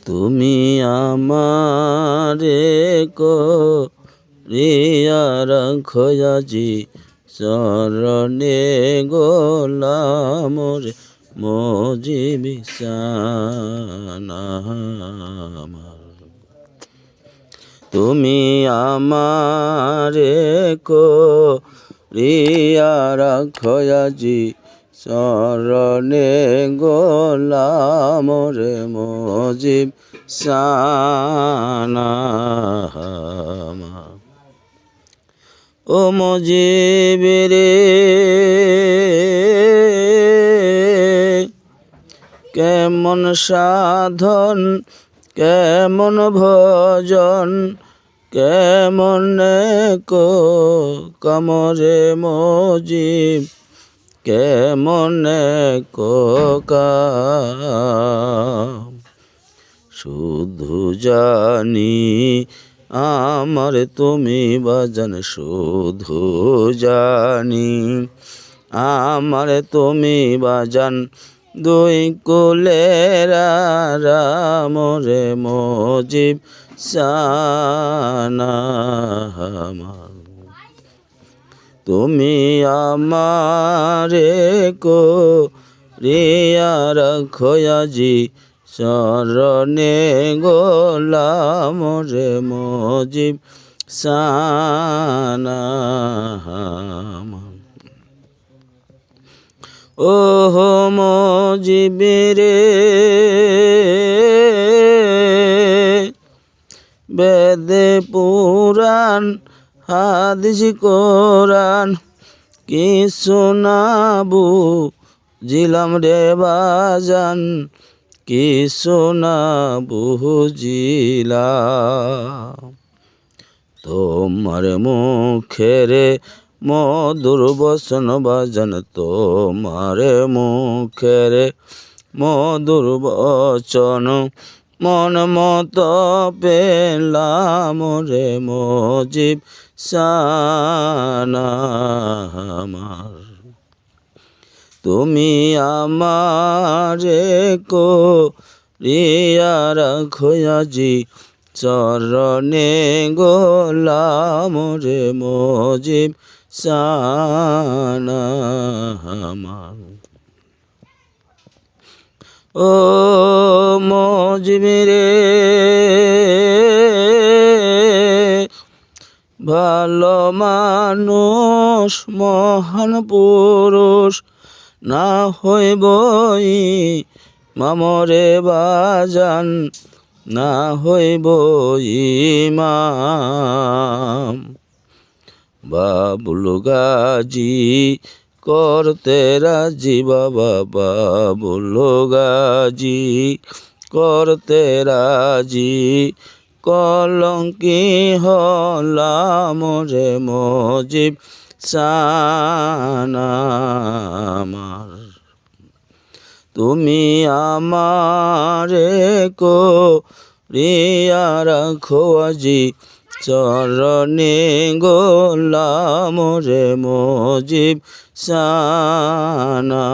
তুমি আমারে করিয়া রাখো আজি চরণে গোলাম রে মজিবি সানা। তুমি আমারে করিয়া রাখো আজি চরণে গোলাম রে মজিব সানা। ও মজিব রে কেমন সাধন কেমন ভজন কেমন কামরে মজিব কেমন কাম। শুধু জানি আমার তুমি বাজান, শুধু জানি আমার তুমি বাজান, দুই কুলের আরাম রে মজিব সানা। তুমি আমারে করিয়া রাখো আজি চরণে গোলাম রে মজিব সানা। ও মজিব রে বেদে পুরাণ হাদিস কোরআন কিছু না বুঝিলাম রে বাজান, কিছু না বুঝিলাম। তোমার মুখের মধুর বচন বাজান, তোমার মুখের মধুর বচন মন মত পেলাম রে মজিব সানা। তুমি আমারে করিয়া রাখো আজি চরণে গোলাম রে মজিব সানা। ও মজিব রে ভালো মানুষ মহান পুরুষ না হইবই মামরে বাজান, না হইব ইমাম। বাবুল গাজী করতে রাজি বাবা, বাবুল গাজী করতে রাজি, কলঙ্কি হলাম রে মজিব সানা। তুমি আমারে করিয়া রাখো আজি চরণে গোলাম রে মজিব সানা।